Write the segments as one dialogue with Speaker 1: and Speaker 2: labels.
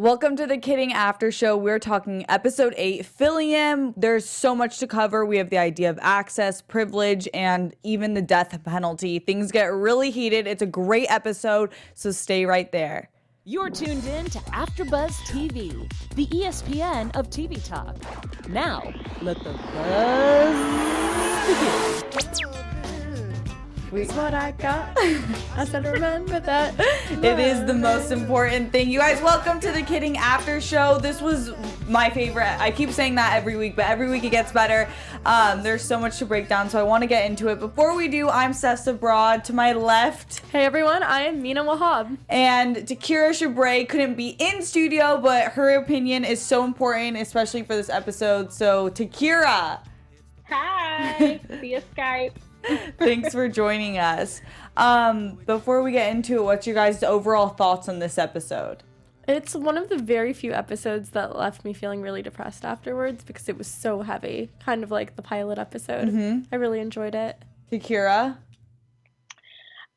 Speaker 1: Welcome to the Kidding After Show. We're talking episode 8, Philliam. There's so much to cover. We have the idea of access, privilege, and even the death penalty. Things get really heated. It's a great episode, so stay right there.
Speaker 2: You're tuned in to AfterBuzz TV, the ESPN of TV talk. Now, let the buzz begin.
Speaker 3: That's what I got. I said remember that.
Speaker 1: It is the most important thing. You guys, welcome to the Kidding After Show. This was my favorite. I keep saying that every week, but every week it gets better. There's so much to break down, so I want to get into it. Before we do, I'm Steph Sabraw. To my left.
Speaker 3: Hey everyone, I am Mina Wahab.
Speaker 1: And Takira Shabrae couldn't be in studio, but her opinion is so important, especially for this episode. So, Takira.
Speaker 4: Hi, via Skype.
Speaker 1: Thanks for joining us. Before we get into it, what's your guys' overall thoughts on this episode?
Speaker 3: It's one of the very few episodes that left me feeling really depressed afterwards because it was so heavy, kind of like the pilot episode.
Speaker 1: Mm-hmm.
Speaker 3: I really enjoyed it.
Speaker 1: Takira?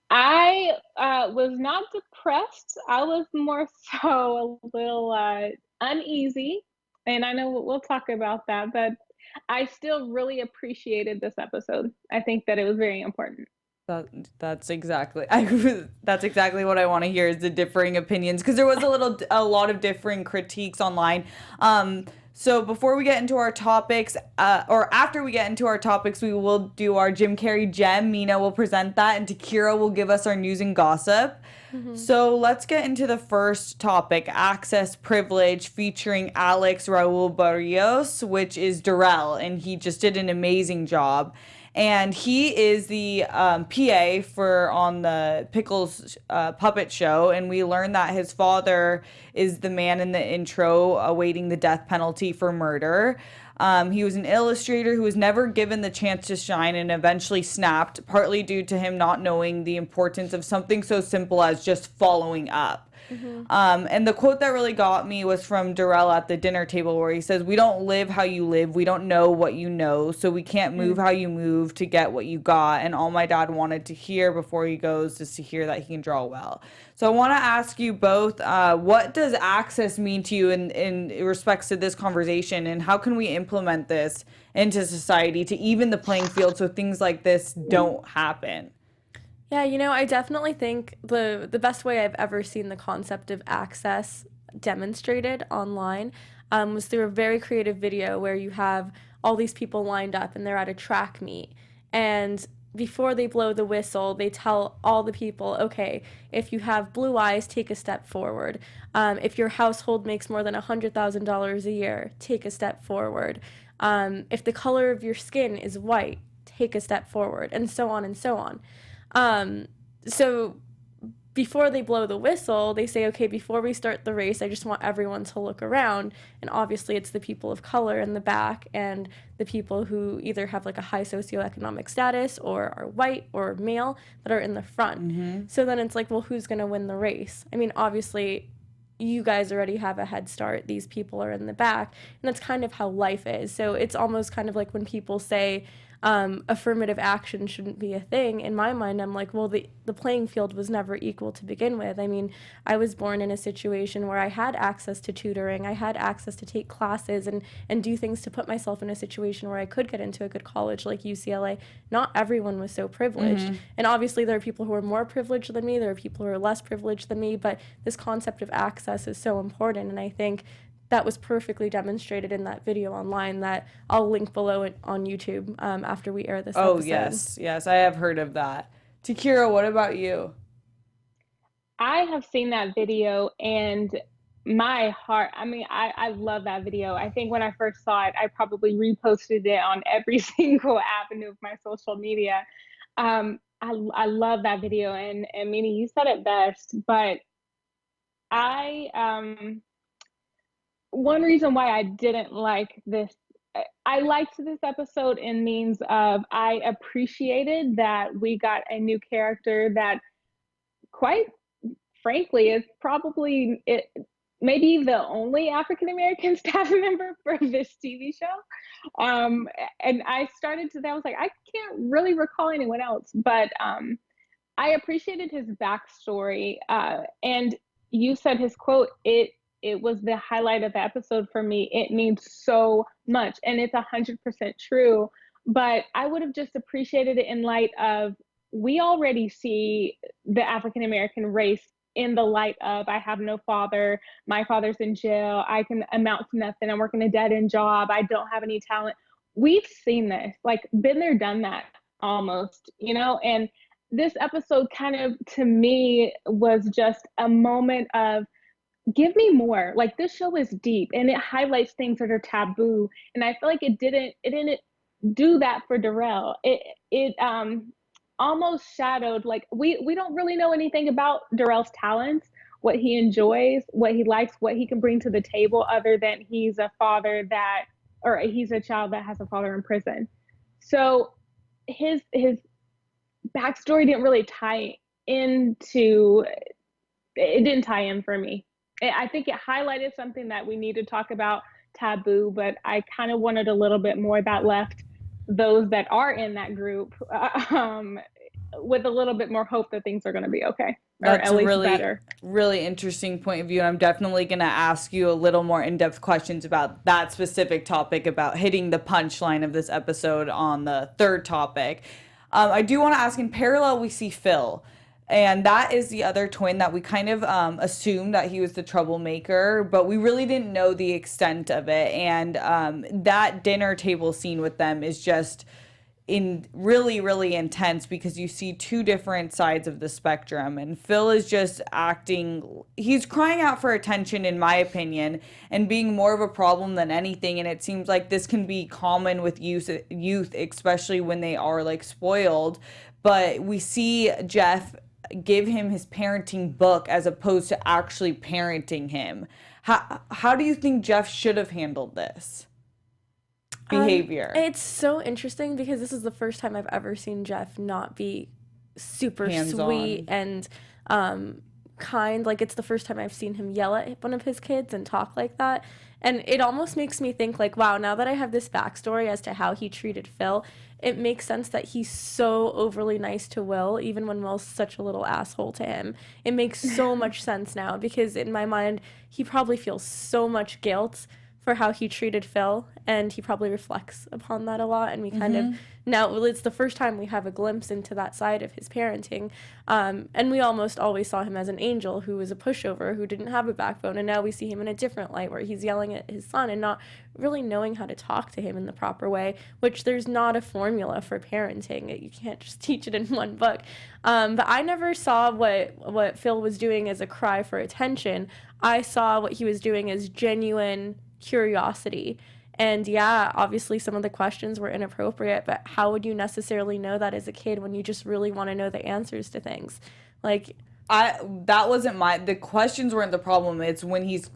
Speaker 4: I was not depressed. I was more so a little uneasy, and I know we'll talk about that, but I still really appreciated this episode. I think that it was very important.
Speaker 1: That's exactly what I want to hear is the differing opinions, because there was a lot of differing critiques online. So before we get into our topics, or after we get into our topics, we will do our Jim Carrey gem. Mina will present that, and Takira will give us our news and gossip. Mm-hmm. So let's get into the first topic, access privilege, featuring Alex Raul Barrios, which is Darrell, and he just did an amazing job. And he is the PA on the Pickles puppet show, and we learned that his father is the man in the intro awaiting the death penalty for murder. He was an illustrator who was never given the chance to shine and eventually snapped, partly due to him not knowing the importance of something so simple as just following up. Mm-hmm. And the quote that really got me was from Darrell at the dinner table, where he says, "We don't live how you live. We don't know what you know. So we can't move how you move to get what you got. And all my dad wanted to hear before he goes is to hear that he can draw well." So I want to ask you both, what does access mean to you in respects to this conversation, and how can we implement this into society to even the playing field so things like this don't happen?
Speaker 3: Yeah, I definitely think the best way I've ever seen the concept of access demonstrated online was through a very creative video where you have all these people lined up and they're at a track meet, and before they blow the whistle, they tell all the people, okay, if you have blue eyes, take a step forward. If your household makes more than $100,000 a year, take a step forward. If the color of your skin is white, take a step forward, and so on and so on. So before they blow the whistle, they say, okay, before we start the race, I just want everyone to look around. And obviously it's the people of color in the back and the people who either have like a high socioeconomic status or are white or male that are in the front. Mm-hmm. So then it's like, well, who's going to win the race? I mean, obviously you guys already have a head start. These people are in the back. And that's kind of how life is. So it's almost kind of like when people say, affirmative action shouldn't be a thing. In my mind, I'm like, well, the playing field was never equal to begin with. I mean, I was born in a situation where I had access to tutoring. I had access to take classes and do things to put myself in a situation where I could get into a good college like UCLA. Not everyone was so privileged. Mm-hmm. And obviously there are people who are more privileged than me. There are people who are less privileged than me. But this concept of access is so important. And I think that was perfectly demonstrated in that video online that I'll link below on YouTube after we air this episode.
Speaker 1: Oh, yes, I have heard of that. Takira, what about you?
Speaker 4: I have seen that video, and my heart, I love that video. I think when I first saw it, I probably reposted it on every single avenue of my social media. I love that video, and Mina, you said it best, but one reason why I didn't like this, I liked this episode in means of I appreciated that we got a new character that, quite frankly, is probably maybe the only African-American staff member for this TV show. And I was like, I can't really recall anyone else, but I appreciated his backstory. And you said his quote, it was the highlight of the episode for me. It means so much, and it's 100% true. But I would have just appreciated it in light of, we already see the African American race in the light of, I have no father, my father's in jail, I can amount to nothing, I'm working a dead-end job, I don't have any talent. We've seen this, like, been there, done that almost, you know? And this episode kind of, to me, was just a moment of, give me more. Like, this show is deep and it highlights things that are taboo. And I feel like it didn't do that for Darrell. It almost shadowed, like, we don't really know anything about Darrell's talents, what he enjoys, what he likes, what he can bring to the table, other than he's a father that, or he's a child that has a father in prison. So his backstory didn't really tie into, it didn't tie in for me. I think it highlighted something that we need to talk about, taboo, but I kind of wanted a little bit more that left those that are in that group with a little bit more hope that things are going to be okay, or
Speaker 1: That's
Speaker 4: at least
Speaker 1: really,
Speaker 4: better.
Speaker 1: really interesting point of view. And I'm definitely going to ask you a little more in-depth questions about that specific topic, about hitting the punchline of this episode on the third topic. I do want to ask, in parallel, we see Phil. And that is the other twin that we kind of assumed that he was the troublemaker, but we really didn't know the extent of it. And that dinner table scene with them is just really, really intense, because you see two different sides of the spectrum. And Phil is just acting, he's crying out for attention, in my opinion, and being more of a problem than anything. And it seems like this can be common with youth, especially when they are, like, spoiled. But we see Jeff give him his parenting book as opposed to actually parenting him. How do you think Jeff should have handled this behavior?
Speaker 3: It's so interesting, because this is the first time I've ever seen Jeff not be super
Speaker 1: Hands-on.
Speaker 3: sweet and kind. Like, it's the first time I've seen him yell at one of his kids and talk like that. And it almost makes me think, like, wow, now that I have this backstory as to how he treated Phil, it makes sense that he's so overly nice to Will, even when Will's such a little asshole to him. It makes so much sense now, because in my mind, he probably feels so much guilt for how he treated Phil, and he probably reflects upon that a lot. And we kind of, now it's the first time we have a glimpse into that side of his parenting. And we almost always saw him as an angel who was a pushover, who didn't have a backbone. And now we see him in a different light, where he's yelling at his son and not really knowing how to talk to him in the proper way, which there's not a formula for parenting. You can't just teach it in one book. But I never saw what Phil was doing as a cry for attention. I saw what he was doing as genuine curiosity. And yeah, obviously some of the questions were inappropriate, but how would you necessarily know that as a kid when you just really want to know the answers to things? Like,
Speaker 1: that wasn't the questions weren't the problem. It's when he's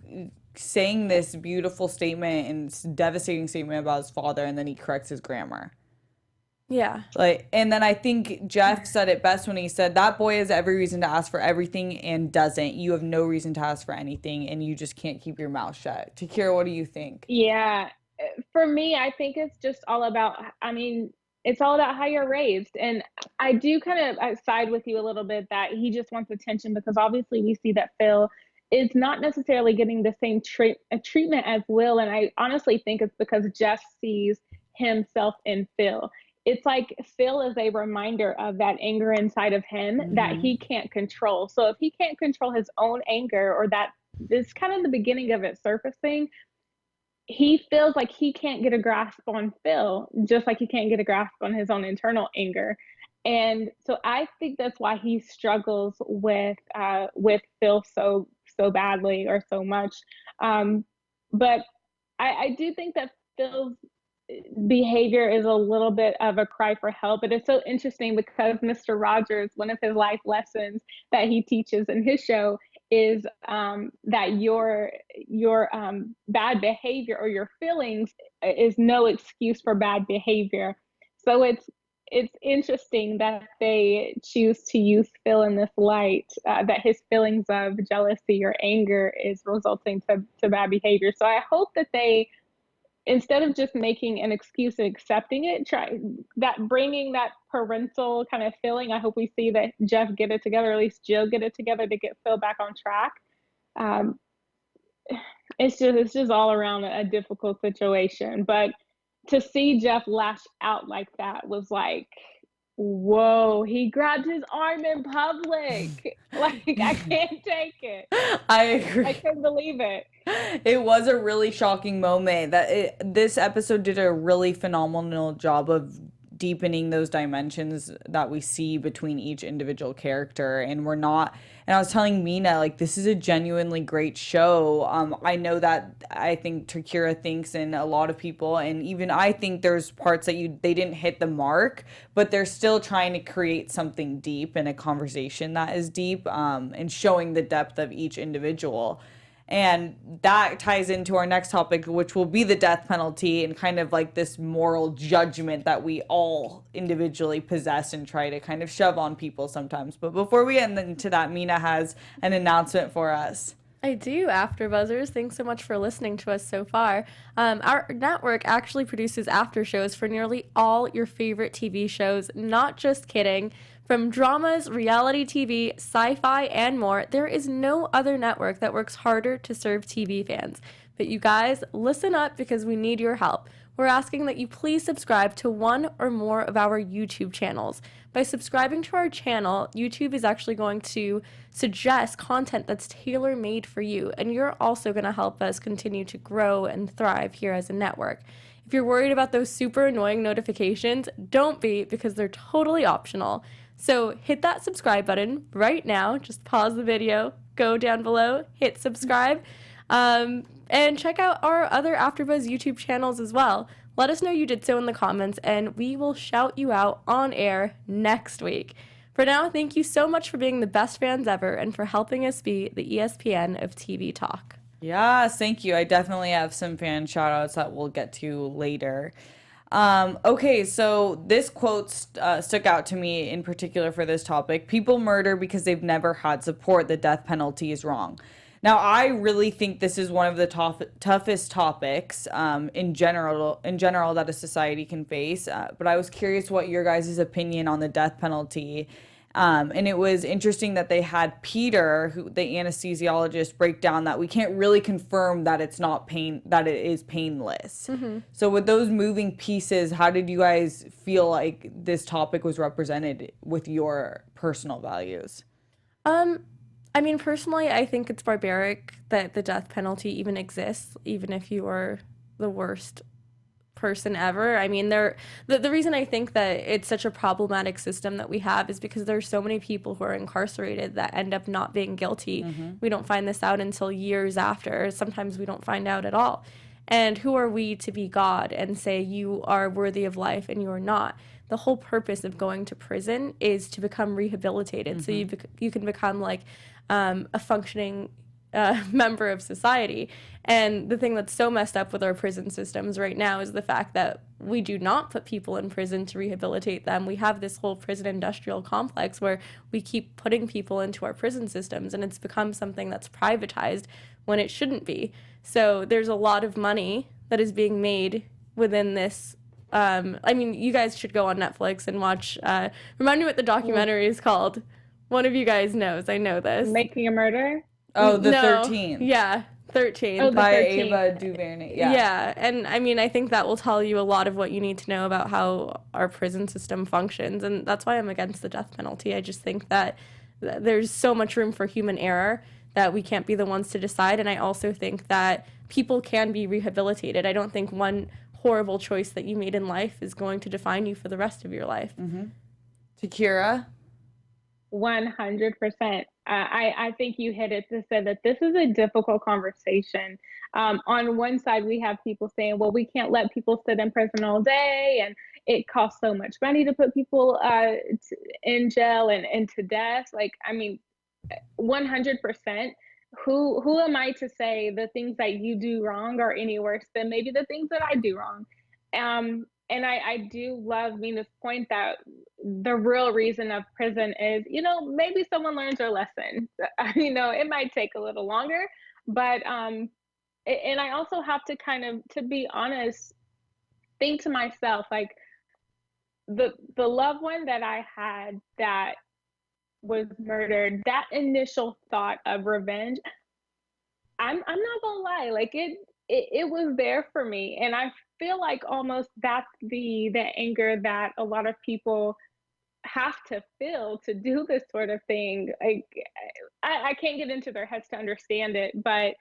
Speaker 1: saying this beautiful statement and devastating statement about his father, and then he corrects his grammar.
Speaker 3: yeah.
Speaker 1: Like, and then I think Jeff said it best when he said, that boy has every reason to ask for everything and doesn't. You have no reason to ask for anything, and you just can't keep your mouth shut. Takira, what do you think?
Speaker 4: Yeah, for me, I think it's just all about, I mean, it's all about how you're raised. And I do kind of side with you a little bit that he just wants attention, because obviously we see that Phil is not necessarily getting the same treatment as Will. And I honestly think it's because Jeff sees himself in Phil. It's like Phil is a reminder of that anger inside of him that he can't control. So if he can't control his own anger, or that is kind of the beginning of it surfacing, he feels like he can't get a grasp on Phil, just like he can't get a grasp on his own internal anger. And so I think that's why he struggles with Phil so badly, or so much. But I do think that Phil's behavior is a little bit of a cry for help. But it's so interesting, because Mr. Rogers, one of his life lessons that he teaches in his show is that your bad behavior or your feelings is no excuse for bad behavior. So it's interesting that they choose to use Phil in this light, that his feelings of jealousy or anger is resulting to bad behavior. So I hope that they, instead of just making an excuse and accepting it, try that, bringing that parental kind of feeling. I hope we see that Jeff get it together, or at least Jill get it together to get Phil back on track. it's just all around a difficult situation. But to see Jeff lash out like that was like, whoa, he grabbed his arm in public. Like, I can't take it.
Speaker 1: I agree.
Speaker 4: I couldn't believe it.
Speaker 1: It was a really shocking moment. This episode did a really phenomenal job of deepening those dimensions that we see between each individual character. And I was telling Mina, like, this is a genuinely great show. I know that I think Takira thinks, and a lot of people, and even I think there's parts that they didn't hit the mark, but they're still trying to create something deep and a conversation that is deep, and showing the depth of each individual. And that ties into our next topic, which will be the death penalty and kind of like this moral judgment that we all individually possess and try to kind of shove on people sometimes. But before we get into that, Mina has an announcement for us.
Speaker 3: I do, AfterBuzzers. Thanks so much for listening to us so far. Our network actually produces after shows for nearly all your favorite TV shows. Not just kidding. From dramas, reality TV, sci-fi, and more, there is no other network that works harder to serve TV fans. But you guys, listen up because we need your help. We're asking that you please subscribe to one or more of our YouTube channels. By subscribing to our channel, YouTube is actually going to suggest content that's tailor-made for you, and you're also going to help us continue to grow and thrive here as a network. If you're worried about those super annoying notifications, don't be, because they're totally optional. So hit that subscribe button right now. Just pause the video, go down below, hit subscribe, and check out our other AfterBuzz YouTube channels as well. Let us know you did so in the comments, and we will shout you out on air next week. For now, thank you so much for being the best fans ever and for helping us be the ESPN of TV talk.
Speaker 1: Yes, thank you. I definitely have some fan shout outs that we'll get to later. Okay, so this quote stuck out to me in particular for this topic. People murder because they've never had support. The death penalty is wrong. Now, I really think this is one of the toughest topics in general that a society can face. But I was curious what your guys' opinion on the death penalty. And it was interesting that they had Peter, the anesthesiologist, break down that we can't really confirm that it's not pain, that it is painless. Mm-hmm. So with those moving pieces, how did you guys feel like this topic was represented with your personal values?
Speaker 3: I mean, personally, I think it's barbaric that the death penalty even exists, even if you are the worst person ever. I mean, the reason I think that it's such a problematic system that we have is because there's so many people who are incarcerated that end up not being guilty. Mm-hmm. We don't find this out until years after. Sometimes we don't find out at all. And who are we to be God and say you are worthy of life and you are not? The whole purpose of going to prison is to become rehabilitated. Mm-hmm. So you can become like a functioning member of society. And the thing that's so messed up with our prison systems right now is the fact that we do not put people in prison to rehabilitate them. We have this whole prison industrial complex where we keep putting people into our prison systems, and it's become something that's privatized when it shouldn't be. So there's a lot of money that is being made within this. I mean, you guys should go on Netflix and watch, remind me what the documentary is called. One of you guys knows. I know this.
Speaker 4: Making a Murder?
Speaker 1: Oh, the 13th.
Speaker 3: Yeah, 13.
Speaker 4: Oh,
Speaker 1: by
Speaker 4: 13th.
Speaker 1: Ava DuVernay. Yeah.
Speaker 3: Yeah, and I mean, I think that will tell you a lot of what you need to know about how our prison system functions, and that's why I'm against the death penalty. I just think that there's so much room for human error that we can't be the ones to decide, and I also think that people can be rehabilitated. I don't think one horrible choice that you made in life is going to define you for the rest of your life.
Speaker 1: Mm-hmm. Takira?
Speaker 4: 100%. I think you hit it to say that this is a difficult conversation. On one side, we have people saying, well, we can't let people sit in prison all day, and it costs so much money to put people in jail and to death. Like, I mean, 100%. Who am I to say the things that you do wrong are any worse than maybe the things that I do wrong? And I do love Mina's point that the real reason of prison is, maybe someone learns their lesson. It might take a little longer, but, and I also have to to be honest, think to myself, like the loved one that I had that was murdered, that initial thought of revenge, I'm not gonna lie, like it was there for me, and I feel like almost that's the anger that a lot of people have to feel to do this sort of thing. Like I can't get into their heads to understand it, but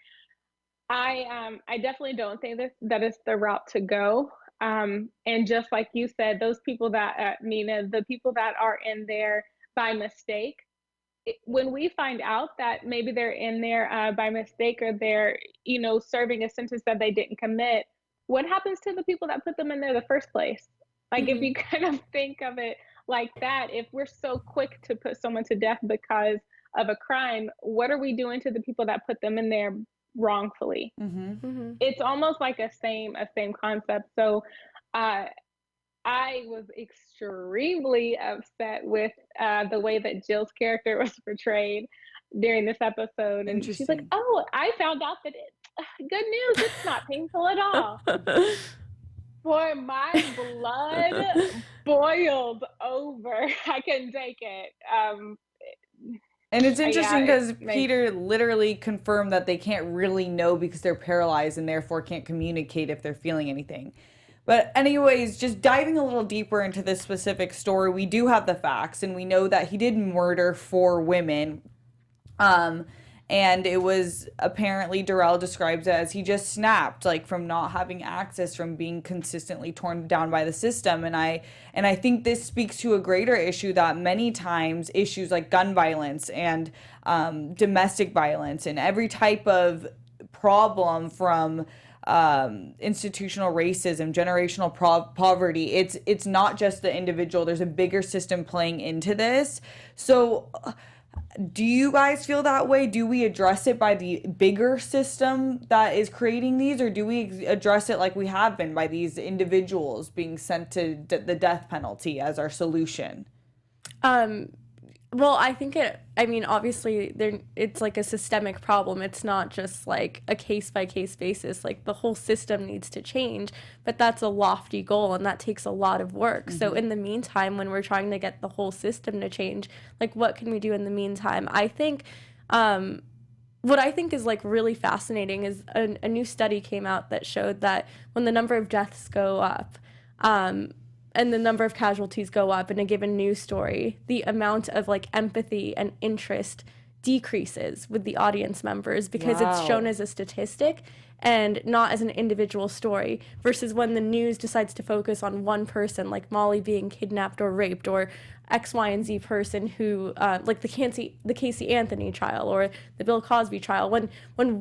Speaker 4: I definitely don't think that is the route to go. And just like you said, those people that Mina, the people that are in there by mistake, when we find out that maybe they're in there by mistake, or they're, serving a sentence that they didn't commit, what happens to the people that put them in there the first place? Like, if you kind of think of it like that, if we're so quick to put someone to death because of a crime, what are we doing to the people that put them in there wrongfully? It's almost like a same concept. So I was extremely upset with the way that Jill's character was portrayed during this episode. And she's like, "Oh, I found out that good news, it's not painful at all." Boy, my blood boiled over. I couldn't take it.
Speaker 1: And it's interesting because Peter literally confirmed that they can't really know because they're paralyzed and therefore can't communicate if they're feeling anything. But anyways, just diving a little deeper into this specific story, we do have the facts, and we know that he did murder 4 women. And it was apparently, Darrell describes it as he just snapped, like, from not having access, from being consistently torn down by the system. And I think this speaks to a greater issue that many times issues like gun violence and domestic violence and every type of problem from institutional racism, generational poverty, it's not just the individual. There's a bigger system playing into this. So do you guys feel that way? Do we address it by the bigger system that is creating these, or do we address it like we have been by these individuals being sent to the death penalty as our solution?
Speaker 3: Well, I think obviously it's like a systemic problem. It's not just like a case-by-case basis. Like, the whole system needs to change, but that's a lofty goal, and that takes a lot of work. So in the meantime, when we're trying to get the whole system to change, like, what can we do in the meantime? I think what I think is, like, really fascinating is a new study came out that showed that when the number of deaths go up, and the number of casualties go up in a given news story, the amount of, like, empathy and interest decreases with the audience members because it's shown as a statistic and not as an individual story, versus when the news decides to focus on one person, like Molly being kidnapped or raped, or X, Y, and Z person who, like the Casey Anthony trial or the Bill Cosby trial, when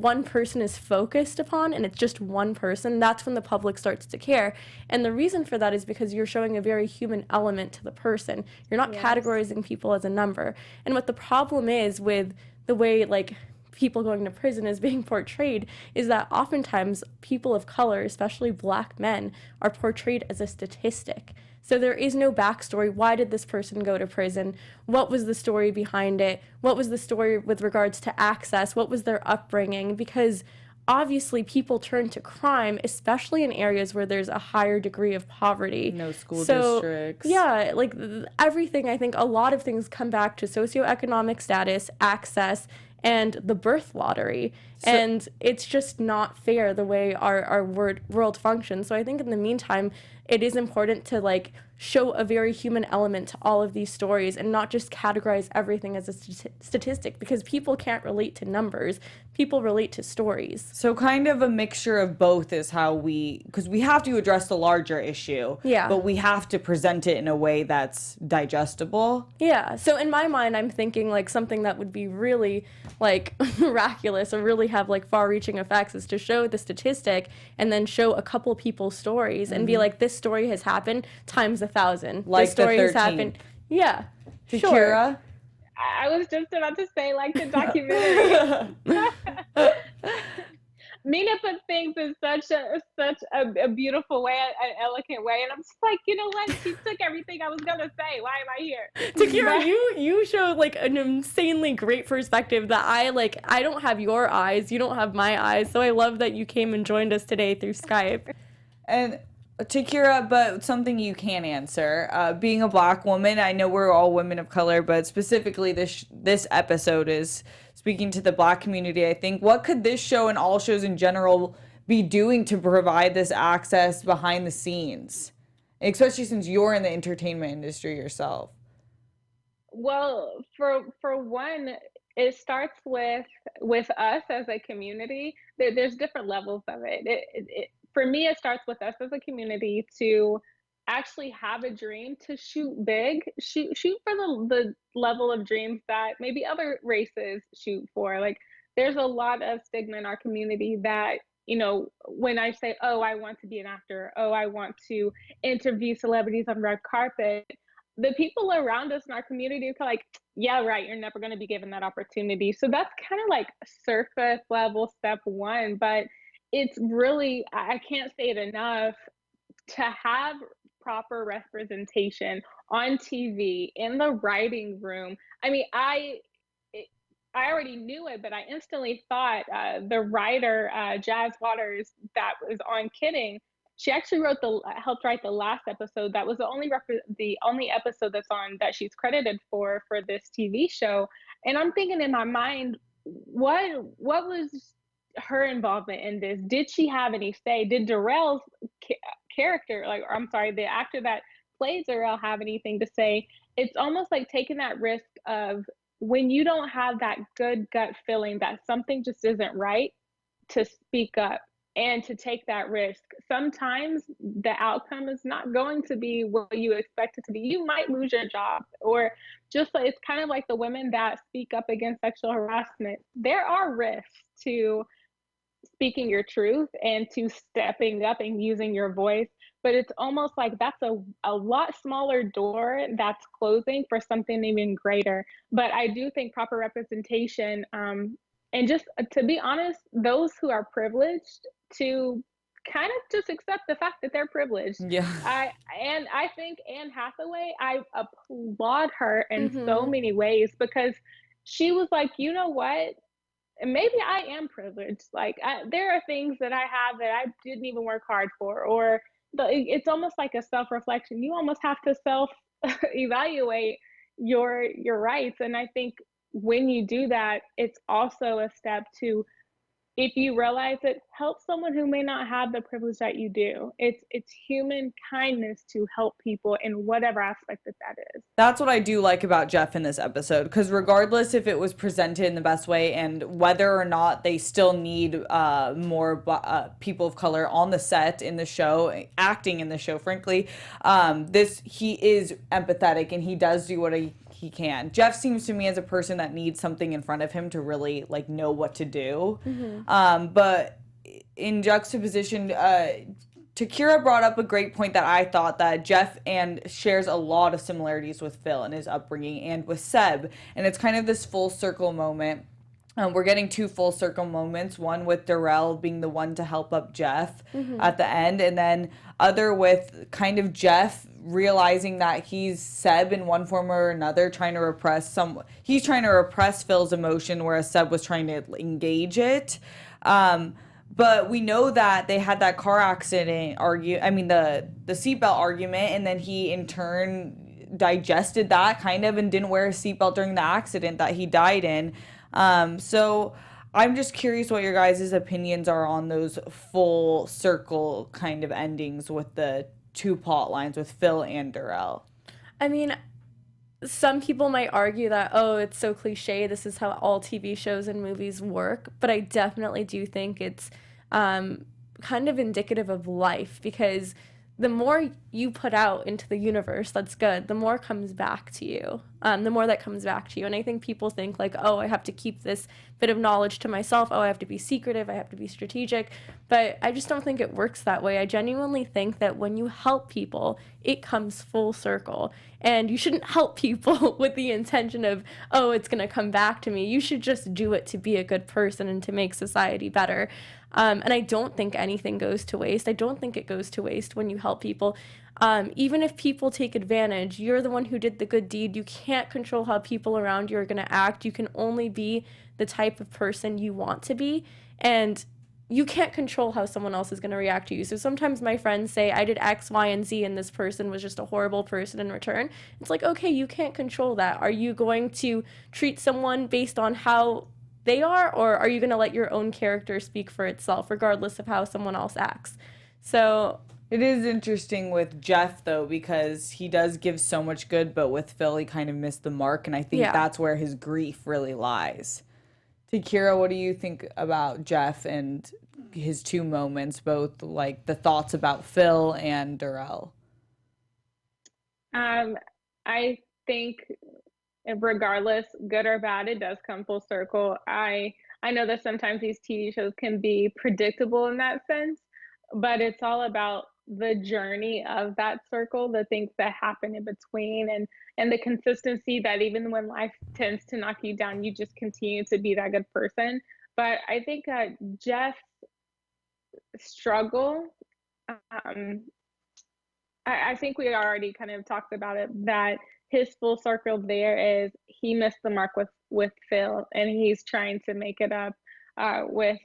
Speaker 3: one person is focused upon and it's just one person, that's when the public starts to care. And the reason for that is because you're showing a very human element to the person. You're not categorizing people as a number. And what the problem is with the way, like, people going to prison is being portrayed is that oftentimes people of color, especially Black men, are portrayed as a statistic. So there is no backstory. Why did this person go to prison? What was the story behind it? What was the story with regards to access? What was their upbringing? Because obviously people turn to crime, especially in areas where there's a higher degree of poverty.
Speaker 1: No school districts.
Speaker 3: Yeah, like everything, I think a lot of things come back to socioeconomic status, access, and the birth lottery. And it's just not fair the way our world functions. So I think in the meantime, it is important to, like, show a very human element to all of these stories and not just categorize everything as a statistic, because people can't relate to numbers. People relate to stories.
Speaker 1: So kind of a mixture of both is how because we have to address the larger issue, but we have to present it in a way that's digestible.
Speaker 3: Yeah, so in my mind, I'm thinking, like, something that would be really, like, miraculous or really have, like, far-reaching effects is to show the statistic and then show a couple people's stories and be like, this story has happened times 1,000.
Speaker 1: Like
Speaker 3: this story
Speaker 1: the 13th.
Speaker 3: has happened. Yeah.
Speaker 1: Takira?
Speaker 3: Sure.
Speaker 4: I was just about to say, like, the documentary. Mina put things in such a beautiful way, an elegant way, and I'm just like, you know what? She took everything I was gonna say. Why am I here?
Speaker 3: Takira, you show, like, an insanely great perspective that I don't have your eyes, you don't have my eyes, so I love that you came and joined us today through Skype.
Speaker 1: And Takira, but something you can answer. Being a Black woman, I know we're all women of color, but specifically this episode is speaking to the Black community. I think, what could this show and all shows in general be doing to provide this access behind the scenes, especially since you're in the entertainment industry yourself?
Speaker 4: Well, for one, it starts with us as a community. There's different levels of it. For me, it starts with us as a community to actually have a dream, to shoot big, shoot for the level of dreams that maybe other races shoot for. Like, there's a lot of stigma in our community that, when I say, oh, I want to be an actor, oh, I want to interview celebrities on red carpet, the people around us in our community are like, yeah, right, you're never going to be given that opportunity. So that's kind of like surface level step one, but it's really, I can't say it enough, to have proper representation on TV, in the writing room. I mean, I already knew it, but I instantly thought the writer, Jazz Waters, that was on Kidding, she actually helped write the last episode. That was the only episode that's on, that she's credited for this TV show. And I'm thinking in my mind, what was her involvement in this? Did she have any say? Did Darrell's character, or I'm sorry, the actor that plays Darrell, have anything to say? It's almost like taking that risk of, when you don't have that good gut feeling that something just isn't right, to speak up and to take that risk. Sometimes the outcome is not going to be what you expect it to be. You might lose your job, or just like, it's kind of like the women that speak up against sexual harassment. There are risks to speaking your truth and to stepping up and using your voice, but it's almost like that's a lot smaller door that's closing for something even greater. But I do think proper representation, and just to be honest, those who are privileged, to kind of just accept the fact that they're privileged.
Speaker 1: Yeah.
Speaker 4: I think Anne Hathaway, I applaud her in so
Speaker 3: Mm-hmm.
Speaker 4: many ways, because she was like, you know what? Maybe I am privileged. Like, there are things that I have that I didn't even work hard for, or it's almost like a self-reflection. You almost have to self evaluate your rights. And I think when you do that, it's also a step to, if you realize it, help someone who may not have the privilege that you do. It's human kindness to help people in whatever aspect that is.
Speaker 1: That's what I do like about Jeff in this episode, because regardless if it was presented in the best way and whether or not they still need more people of color on the set in the show, acting in the show, frankly, he is empathetic and he does do what he can. Jeff seems to me as a person that needs something in front of him to really like know what to do. Mm-hmm. But in juxtaposition, Takira brought up a great point that I thought, that Jeff shares a lot of similarities with Phil and his upbringing and with Seb. And it's kind of this full circle moment. We're getting two full circle moments, one with Darrell being the one to help up Jeff at the end, and then other with kind of Jeff realizing that he's Seb in one form or another, he's trying to repress Phil's emotion, whereas Seb was trying to engage it. But we know that they had that car accident the seatbelt argument, and then he in turn digested that kind of and didn't wear a seatbelt during the accident that he died in. So I'm just curious what your guys' opinions are on those full circle kind of endings with the two plot lines with Phil and Darrell.
Speaker 3: I mean, some people might argue that, oh, it's so cliche, this is how all TV shows and movies work, but I definitely do think it's kind of indicative of life, because the more you put out into the universe that's good, the more comes back to you. The more that comes back to you. And I think people think like, oh, I have to keep this bit of knowledge to myself. Oh, I have to be secretive. I have to be strategic. But I just don't think it works that way. I genuinely think that when you help people, it comes full circle. And you shouldn't help people with the intention of, oh, it's going to come back to me. You should just do it to be a good person and to make society better. And I don't think anything goes to waste. I don't think it goes to waste when you help people. Even if people take advantage, you're the one who did the good deed. You can't control how people around you are going to act. You can only be the type of person you want to be. And you can't control how someone else is going to react to you. So sometimes my friends say, I did X, Y, and Z, and this person was just a horrible person in return. It's like, okay, you can't control that. Are you going to treat someone based on how they are, or are you going to let your own character speak for itself, regardless of how someone else acts? So
Speaker 1: it is interesting with Jeff, though, because he does give so much good, but with Phil, he kind of missed the mark, and I think that's where his grief really lies. Takira, what do you think about Jeff and his two moments, both like the thoughts about Phil and Darrell?
Speaker 4: I think regardless, good or bad, it does come full circle. I know that sometimes these TV shows can be predictable in that sense, but it's all about the journey of that circle, the things that happen in between, and the consistency that even when life tends to knock you down, you just continue to be that good person. But I think Jeff's struggle, I think we already kind of talked about it, that his full circle there is he missed the mark with Phil, and he's trying to make it up with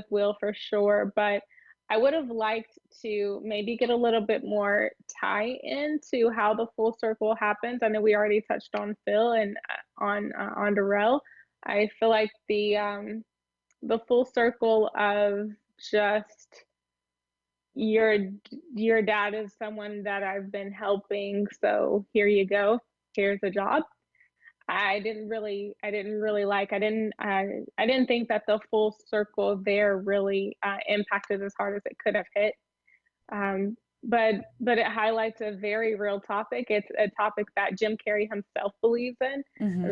Speaker 4: Will for sure. But I would have liked to maybe get a little bit more tie into how the full circle happens. I know we already touched on Phil and on Darrell. I feel like the full circle of just your dad is someone that I've been helping, so here you go, here's a job. I didn't think that the full circle there really impacted as hard as it could have hit. But it highlights a very real topic. It's a topic that Jim Carrey himself believes in,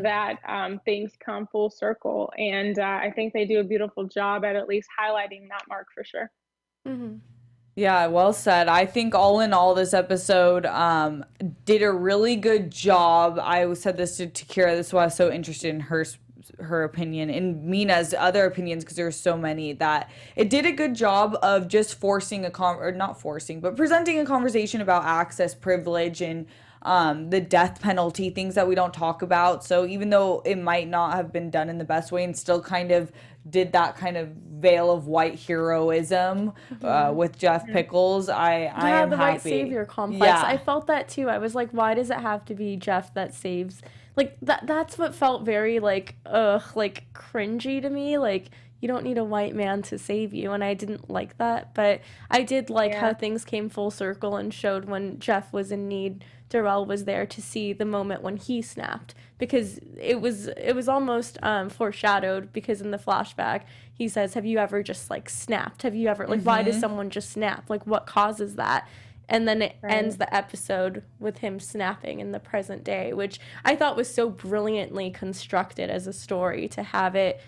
Speaker 4: that things come full circle. And I think they do a beautiful job at least highlighting that mark for sure.
Speaker 3: Mm-hmm.
Speaker 1: Yeah, well said. I think all in all, this episode did a really good job. I said this to Takira. This is why I was so interested in her opinion and Mina's other opinions, because there were so many, that it did a good job of just forcing but presenting a conversation about access, privilege, and the death penalty, things that we don't talk about. So even though it might not have been done in the best way, and still kind of did that kind of veil of white heroism with Jeff Pickles, I am
Speaker 3: the
Speaker 1: happy.
Speaker 3: white savior complex.
Speaker 1: Yeah.
Speaker 3: I felt that too. I was like, why does it have to be Jeff that saves? Like that's what felt very like cringy to me. Like, you don't need a white man to save you, and I didn't like that. But I did like how things came full circle and showed when Jeff was in need, Darrell was there to see the moment when he snapped, because it was almost foreshadowed, because in the flashback he says, have you ever just like snapped? Have you ever why does someone just snap? Like, what causes that? And then it ends the episode with him snapping in the present day, which I thought was so brilliantly constructed as a story, to have it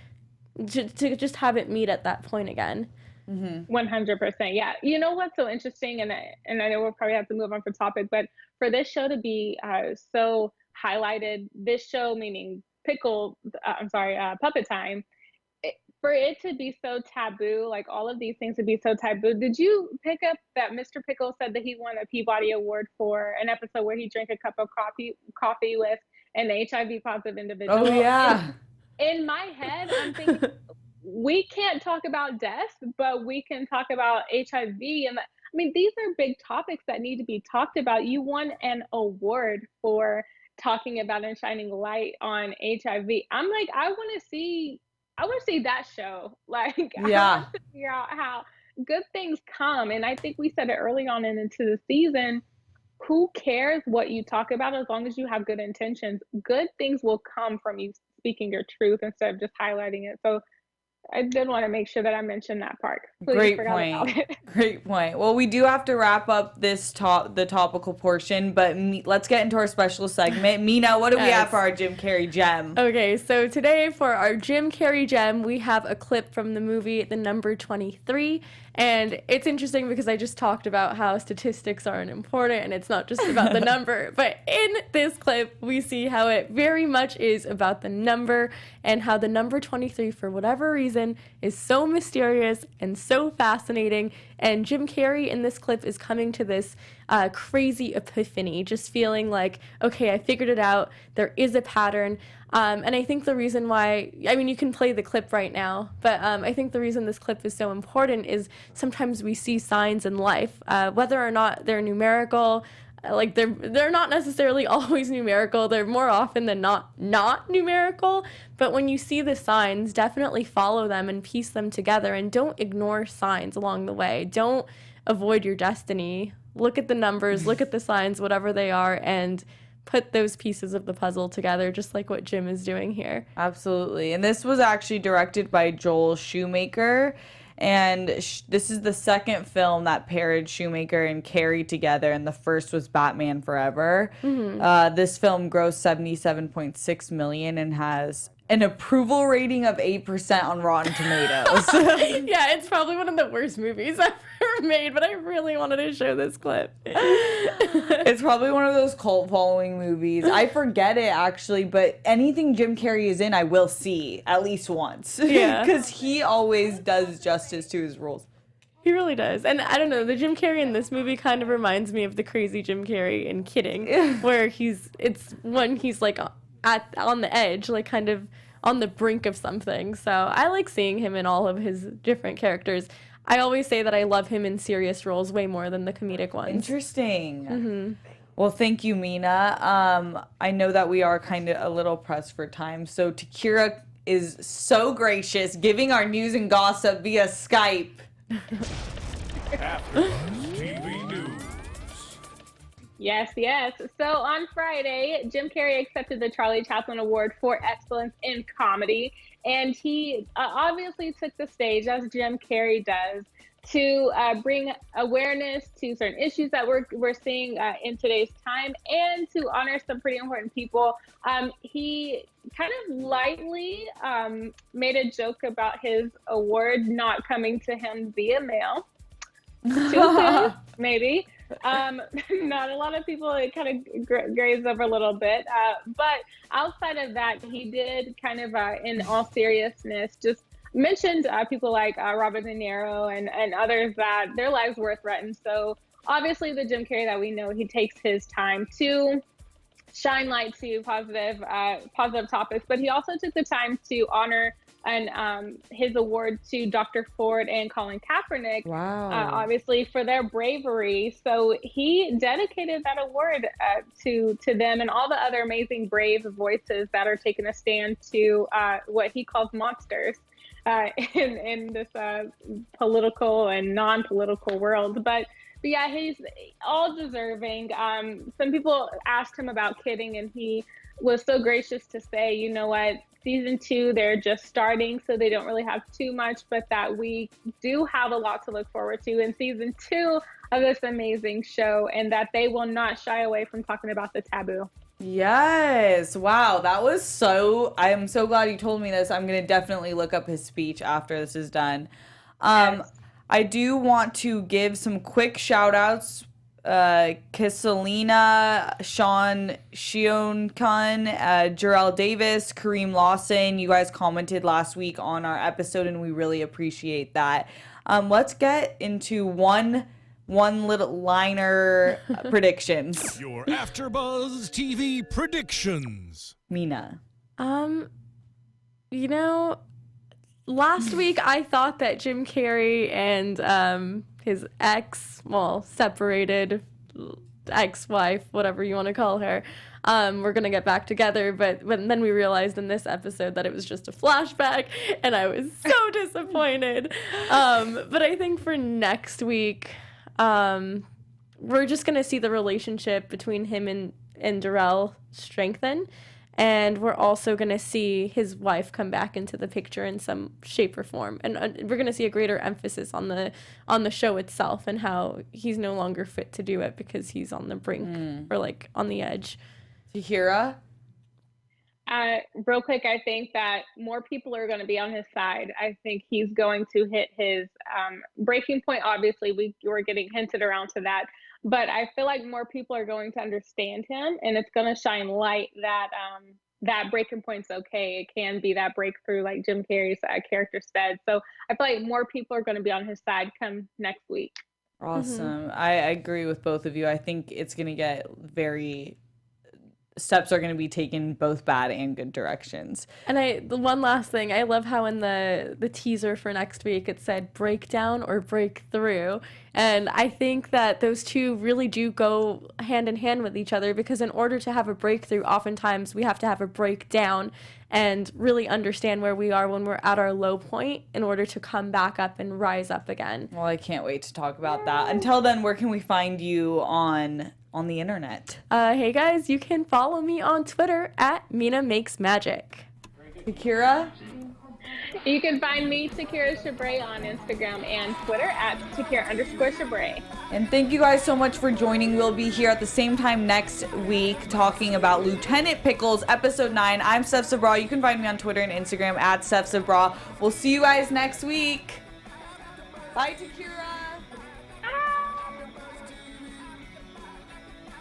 Speaker 3: to just have it meet at that point again.
Speaker 4: 100%. Yeah. You know what's so interesting, and I know we'll probably have to move on for topic, but for this show to be so highlighted, this show meaning Puppet Time, for it to be so taboo, like all of these things to be so taboo. Did you pick up that Mr. Pickles said that he won a Peabody Award for an episode where he drank a cup of coffee with an HIV positive individual?
Speaker 1: Oh yeah.
Speaker 4: In my head, I'm thinking, we can't talk about death, but we can talk about HIV. And I mean, these are big topics that need to be talked about. You won an award for talking about and shining light on HIV. I'm like, I want to see that show. Like,
Speaker 1: yeah.
Speaker 4: I want to figure out how good things come. And I think we said it early on and into the season, who cares what you talk about as long as you have good intentions? Good things will come from you speaking your truth instead of just highlighting it. So I did want to make sure that I mentioned that part.
Speaker 1: Great point. Great point. Well, we do have to wrap up the topical portion, but let's get into our special segment. Mina, what do we have for our Jim Carrey gem?
Speaker 3: Okay, so today for our Jim Carrey gem, we have a clip from the movie The Number 23. And it's interesting because I just talked about how statistics aren't important and it's not just about the number. But in this clip, we see how it very much is about the number, and how the number 23, for whatever reason, season is so mysterious and so fascinating. And Jim Carrey in this clip is coming to this crazy epiphany, just feeling like, okay, I figured it out. There is a pattern. And I think the reason why, I mean, you can play the clip right now, but I think the reason this clip is so important is sometimes we see signs in life, whether or not they're numerical. Like they're not necessarily always numerical. They're more often than not numerical. But when you see the signs, definitely follow them and piece them together, and don't ignore signs along the way. Don't avoid your destiny. Look at the numbers, look at the signs, whatever they are, and put those pieces of the puzzle together, just like what Jim is doing here.
Speaker 1: Absolutely. And this was actually directed by Joel Schumacher. And this is the second film that paired Schumacher and Carrey together, and the first was Batman Forever. This film grossed $77.6 million and has an approval rating of 8% on Rotten Tomatoes.
Speaker 3: Yeah, it's probably one of the worst movies ever made, but I really wanted to show this clip.
Speaker 1: It's probably one of those cult following movies. I forget it, actually, but anything Jim Carrey is in, I will see at least once.
Speaker 3: Yeah.
Speaker 1: Because he always does justice to his roles.
Speaker 3: He really does. And I don't know, the Jim Carrey in this movie kind of reminds me of the crazy Jim Carrey in Kidding, where it's when he's like on the edge, like kind of on the brink of something. So I like seeing him in all of his different characters. I always say that I love him in serious roles way more than the comedic ones.
Speaker 1: Interesting. Well, thank you, Mina. I know that we are kind of a little pressed for time. So Takira is so gracious, giving our news and gossip via Skype.
Speaker 5: AfterBuzz TV News.
Speaker 4: Yes, yes. So on Friday, Jim Carrey accepted the Charlie Chaplin Award for Excellence in Comedy. And he obviously took the stage, as Jim Carrey does, to bring awareness to certain issues that we're seeing in today's time, and to honor some pretty important people. He kind of lightly made a joke about his award not coming to him via mail. Too soon, maybe. Not a lot of people, it kind of grazed over a little bit. But outside of that, he did kind of, in all seriousness, just mentioned people like Robert De Niro and others that their lives were threatened. So obviously the Jim Carrey that we know, he takes his time to shine light to positive topics, but he also took the time to honor and his award to Dr. Ford and Colin Kaepernick, obviously for their bravery. So he dedicated that award to them and all the other amazing brave voices that are taking a stand to what he calls monsters in this political and non-political world. But yeah, he's all deserving. Some people asked him about Kidding, and he was so gracious to say, you know what, season 2, they're just starting, so they don't really have too much, but that we do have a lot to look forward to in season 2 of this amazing show, and that they will not shy away from talking about the taboo.
Speaker 1: Yes. Wow. That was I am so glad you told me this. I'm going to definitely look up his speech after this is done.
Speaker 4: Yes.
Speaker 1: I do want to give some quick shout outs. Kisalina, Sean Shionkun, Jarrell Davis, Kareem Lawson. You guys commented last week on our episode, and we really appreciate that. Let's get into one little liner predictions.
Speaker 5: Your AfterBuzz TV predictions.
Speaker 1: Mina.
Speaker 3: You know, last week I thought that Jim Carrey and his separated ex-wife, whatever you want to call her, we're gonna get back together, but then we realized in this episode that it was just a flashback, and I was so disappointed. But I think for next week, we're just gonna see the relationship between him and Darrell strengthen, and we're also gonna see his wife come back into the picture in some shape or form, and we're gonna see a greater emphasis on the show itself and how he's no longer fit to do it because he's on the brink or like on the edge.
Speaker 1: Tahira?
Speaker 4: Real quick, I think that more people are going to be on his side. I think he's going to hit his breaking point. Obviously, we were getting hinted around to that. But I feel like more people are going to understand him, and it's going to shine light that that breaking point's okay. It can be that breakthrough, like Jim Carrey's character said. So I feel like more people are going to be on his side come next week.
Speaker 1: Awesome. I agree with both of you. I think it's going to get steps are going to be taken both bad and good directions.
Speaker 3: And the one last thing, I love how in the teaser for next week it said breakdown or breakthrough. And I think that those two really do go hand in hand with each other, because in order to have a breakthrough, oftentimes we have to have a breakdown and really understand where we are when we're at our low point in order to come back up and rise up again.
Speaker 1: Well, I can't wait to talk about that. Until then, where can we find you on the internet?
Speaker 3: Hey guys, you can follow me on Twitter at Mina Makes Magic.
Speaker 1: Takira?
Speaker 4: You can find me, Takira Shabrae, on Instagram and Twitter at Takira_Shabrae.
Speaker 1: And thank you guys so much for joining. We'll be here at the same time next week talking about Lieutenant Pickles, episode 9. I'm Steph Sabraw. You can find me on Twitter and Instagram at Steph Sabraw. We'll see you guys next week. Bye, Takira.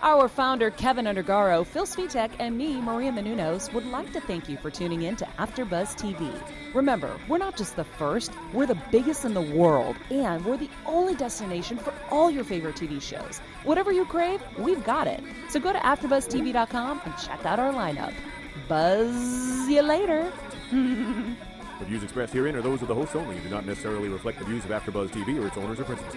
Speaker 2: Our founder, Keven Undergaro, Phil Svitek, and me, Maria Menounos, would like to thank you for tuning in to AfterBuzz TV. Remember, we're not just the first, we're the biggest in the world, and we're the only destination for all your favorite TV shows. Whatever you crave, we've got it. So go to AfterBuzzTV.com and check out our lineup. Buzz you later.
Speaker 6: The views expressed herein are those of the hosts only and do not necessarily reflect the views of AfterBuzz TV or its owners or principals.